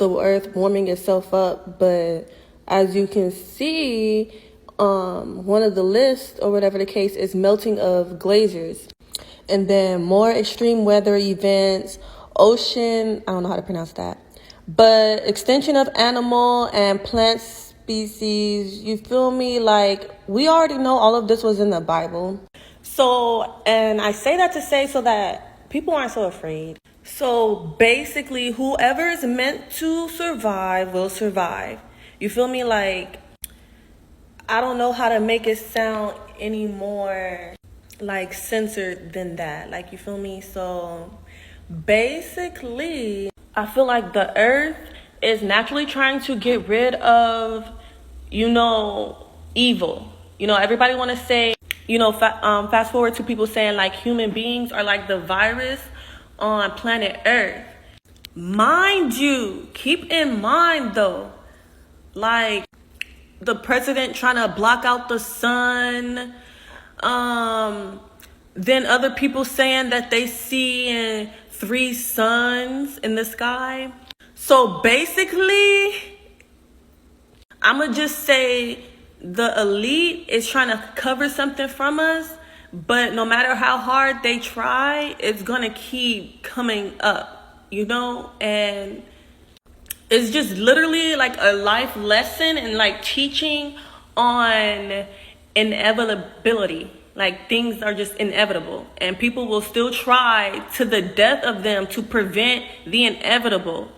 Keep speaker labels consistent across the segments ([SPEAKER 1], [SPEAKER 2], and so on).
[SPEAKER 1] the earth warming itself up. But as you can see, one of the lists or whatever the case is melting of glaciers. And then more extreme weather events, ocean, I don't know how to pronounce that, but extinction of animal and plant species, you feel me? Like, we already know all of this was in the Bible. So, and I say that to say so that people aren't so afraid. So basically, whoever is meant to survive will survive. You feel me? Like, I don't know how to make it sound any more like censored than that. Like, you feel me? So basically, I feel like the earth is naturally trying to get rid of, evil. Everybody want to say, fast forward to people saying like human beings are like the virus on planet Earth. Mind you, keep in mind though, like the president trying to block out the sun, then other people saying that they see 3 suns in the sky. So basically, I'ma just say the elite is trying to cover something from us, but no matter how hard they try, it's gonna keep coming up, and it's just literally like a life lesson and like teaching on inevitability. Like, things are just inevitable and people will still try to the death of them to prevent the inevitable.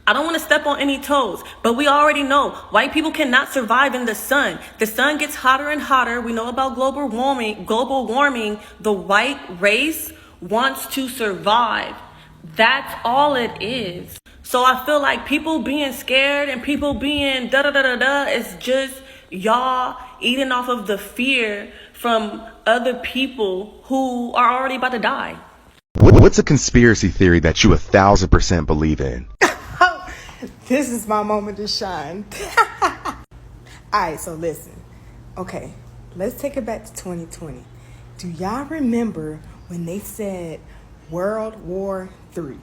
[SPEAKER 1] I don't want to step on any toes, but we already know white people cannot survive in the sun. The sun gets hotter and hotter. We know about global warming. The white race wants to survive. That's all it is. So I feel like people being scared and people being is just y'all eating off of the fear from other people who are already about to die.
[SPEAKER 2] What's a conspiracy theory that you 1,000% believe in?
[SPEAKER 3] This is my moment to shine. Alright, so listen. Okay, let's take it back to 2020. Do y'all remember when they said World War III?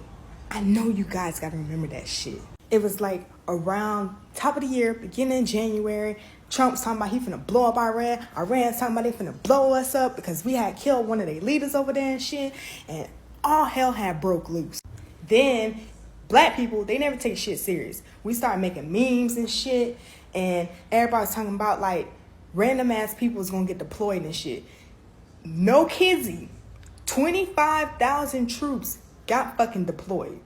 [SPEAKER 3] I know you guys gotta remember that shit. It was like around top of the year, beginning of January. Trump's talking about he finna blow up Iran. Iran's talking about they finna blow us up because we had killed one of their leaders over there and shit. And all hell had broke loose. Then black people, they never take shit serious. We started making memes and shit. And everybody's talking about like random ass people is gonna get deployed and shit. No kidsy. 25,000 troops got fucking deployed.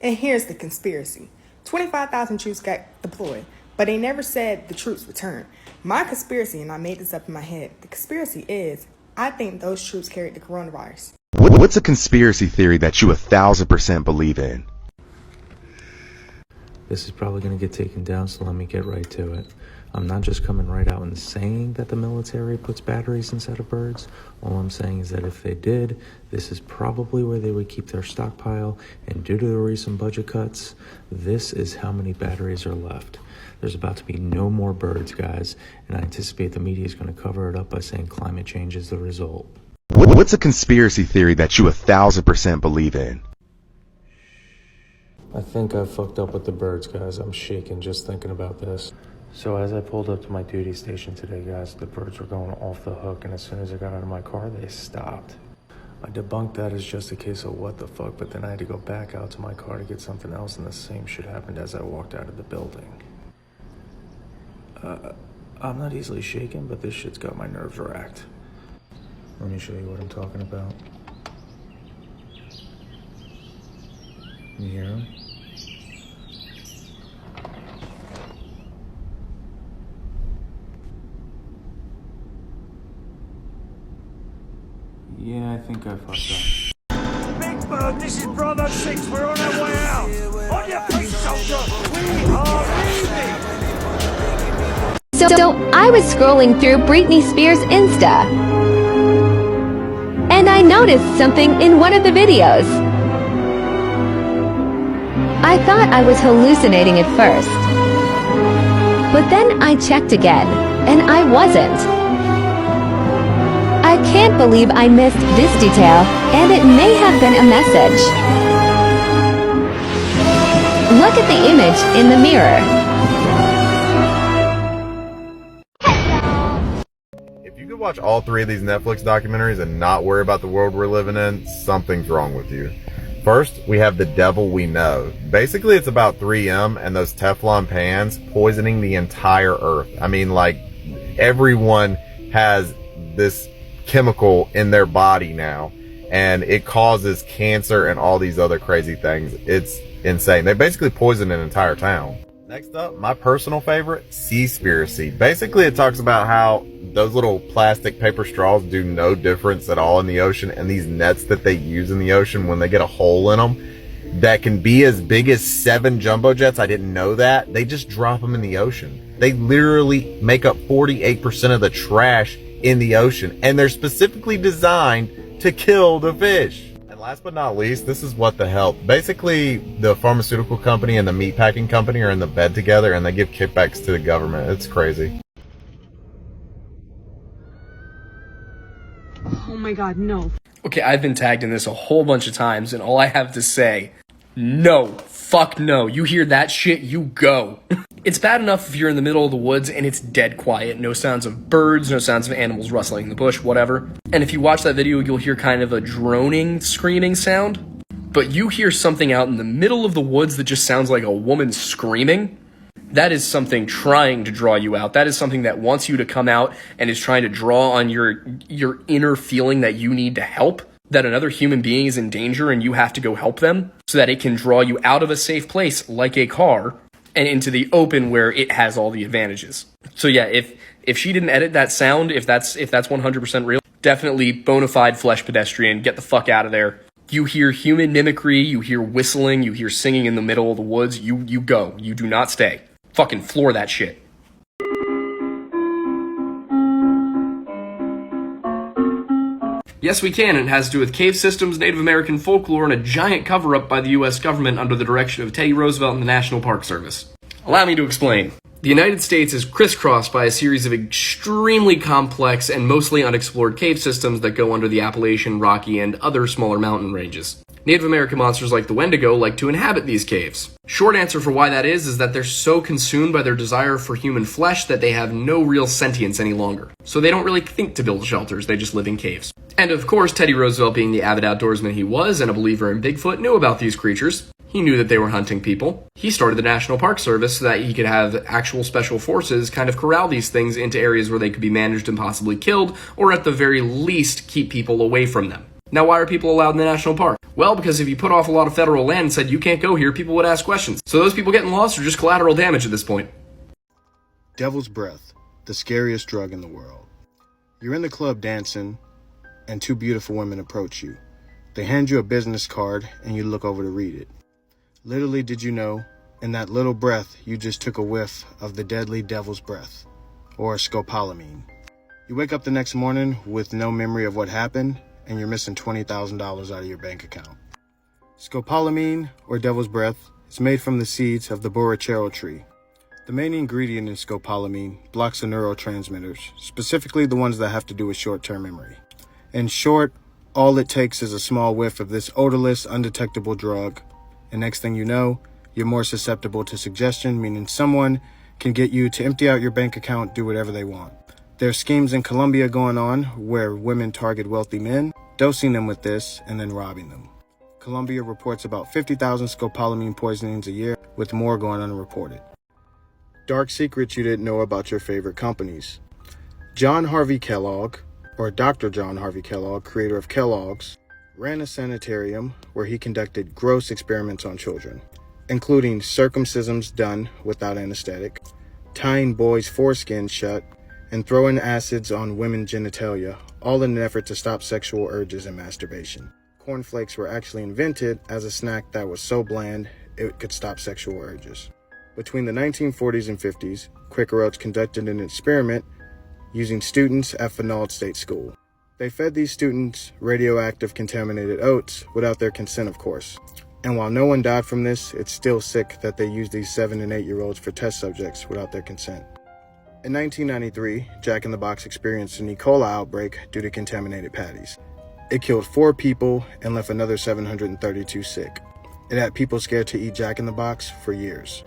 [SPEAKER 3] And here's the conspiracy. 25,000 troops got deployed, but they never said the troops returned. My conspiracy, and I made this up in my head, the conspiracy is, I think those troops carried the coronavirus.
[SPEAKER 2] What's a conspiracy theory that you 1,000% believe in?
[SPEAKER 4] This is probably going to get taken down, so let me get right to it. I'm not just coming right out and saying that the military puts batteries inside of birds. All I'm saying is that if they did, this is probably where they would keep their stockpile, and due to the recent budget cuts, this is how many batteries are left. There's about to be no more birds, guys, and I anticipate the media is going to cover it up by saying climate change is the result.
[SPEAKER 2] What's a conspiracy theory that you 1,000% believe in?
[SPEAKER 4] I think I fucked up with the birds, guys. I'm shaking just thinking about this. So as I pulled up to my duty station today, guys, the birds were going off the hook, and as soon as I got out of my car, they stopped. I debunked that as just a case of what the fuck, but then I had to go back out to my car to get something else, and the same shit happened as I walked out of the building. I'm not easily shaken, but this shit's got my nerves racked. Let me show you what I'm talking about. You hear him? Yeah, I think I fucked up.
[SPEAKER 5] Big Bird, this is Bravo 6. We're on our way out. On your feet, soldier. We are leaving.
[SPEAKER 6] So I was scrolling through Britney Spears' Insta, and I noticed something in one of the videos. I thought I was hallucinating at first, but then I checked again, and I wasn't. I can't believe I missed this detail, and it may have been a message. Look at the image in the mirror.
[SPEAKER 2] If you could watch all three of these Netflix documentaries and not worry about the world we're living in, something's wrong with you. First, we have The Devil We Know. Basically, it's about 3M and those Teflon pans poisoning the entire earth. I mean, like, everyone has this chemical in their body now, and it causes cancer and all these other crazy things. It's insane. They basically poisoned an entire town. Next up, my personal favorite, Seaspiracy. Basically, it talks about how those little plastic paper straws do no difference at all in the ocean, and these nets that they use in the ocean, when they get a hole in them that can be as big as 7 jumbo jets, I didn't know that, they just drop them in the ocean. They literally make up 48% of the trash in the ocean, and they're specifically designed to kill the fish. And last but not least, this is what the hell. Basically, the pharmaceutical company and the meatpacking company are in the bed together, and they give kickbacks to the government. It's crazy.
[SPEAKER 7] Oh my god, no.
[SPEAKER 8] Okay, I've been tagged in this a whole bunch of times, and all I have to say, no. Fuck no. You hear that shit, you go. It's bad enough if you're in the middle of the woods and it's dead quiet. No sounds of birds, no sounds of animals rustling in the bush, whatever. And if you watch that video, you'll hear kind of a droning, screaming sound. But you hear something out in the middle of the woods that just sounds like a woman screaming. That is something trying to draw you out. That is something that wants you to come out and is trying to draw on your inner feeling that you need to help, that another human being is in danger and you have to go help them, so that it can draw you out of a safe place like a car and into the open where it has all the advantages. So yeah, if she didn't edit that sound, if that's 100% real, definitely bona fide flesh pedestrian, get the fuck out of there. You hear human mimicry, you hear whistling, you hear singing in the middle of the woods, you go. You do not stay. Fucking floor that shit. Yes, we can, and it has to do with cave systems, Native American folklore, and a giant cover-up by the US government under the direction of Teddy Roosevelt and the National Park Service. Allow me to explain. The United States is crisscrossed by a series of extremely complex and mostly unexplored cave systems that go under the Appalachian, Rocky, and other smaller mountain ranges. Native American monsters like the Wendigo like to inhabit these caves. Short answer for why that is that they're so consumed by their desire for human flesh that they have no real sentience any longer. So they don't really think to build shelters, they just live in caves. And of course, Teddy Roosevelt, being the avid outdoorsman he was and a believer in Bigfoot, knew about these creatures. He knew that they were hunting people. He started the National Park Service so that he could have actual special forces kind of corral these things into areas where they could be managed and possibly killed, or at the very least, keep people away from them. Now, why are people allowed in the national park? Well, because if you put off a lot of federal land and said you can't go here, people would ask questions. So those people getting lost are just collateral damage at this point.
[SPEAKER 9] Devil's breath, the scariest drug in the world. You're in the club dancing, and 2 beautiful women approach you. They hand you a business card, and you look over to read it. Little did you know, in that little breath, you just took a whiff of the deadly devil's breath, or scopolamine. You wake up the next morning with no memory of what happened, and you're missing $20,000 out of your bank account. Scopolamine, or devil's breath, is made from the seeds of the borrachero tree. The main ingredient in scopolamine blocks the neurotransmitters, specifically the ones that have to do with short-term memory. In short, all it takes is a small whiff of this odorless, undetectable drug, and next thing you know, you're more susceptible to suggestion, meaning someone can get you to empty out your bank account, do whatever they want. There's schemes in Colombia going on where women target wealthy men, dosing them with this, and then robbing them. Colombia reports about 50,000 scopolamine poisonings a year, with more going unreported. Dark secrets you didn't know about your favorite companies. John Harvey Kellogg, or Dr. John Harvey Kellogg, creator of Kellogg's, ran a sanitarium where he conducted gross experiments on children, including circumcisions done without anesthetic, tying boys' foreskins shut, and throwing acids on women's genitalia, all in an effort to stop sexual urges and masturbation. Cornflakes were actually invented as a snack that was so bland it could stop sexual urges. Between the 1940s and 50s, Quaker Oats conducted an experiment using students at Fenald State School. They fed these students radioactive contaminated oats without their consent, of course. And while no one died from this, it's still sick that they used these 7 and 8-year-olds for test subjects without their consent. In 1993, Jack in the Box experienced an E. coli outbreak due to contaminated patties. It killed 4 people and left another 732 sick. It had people scared to eat Jack in the Box for years.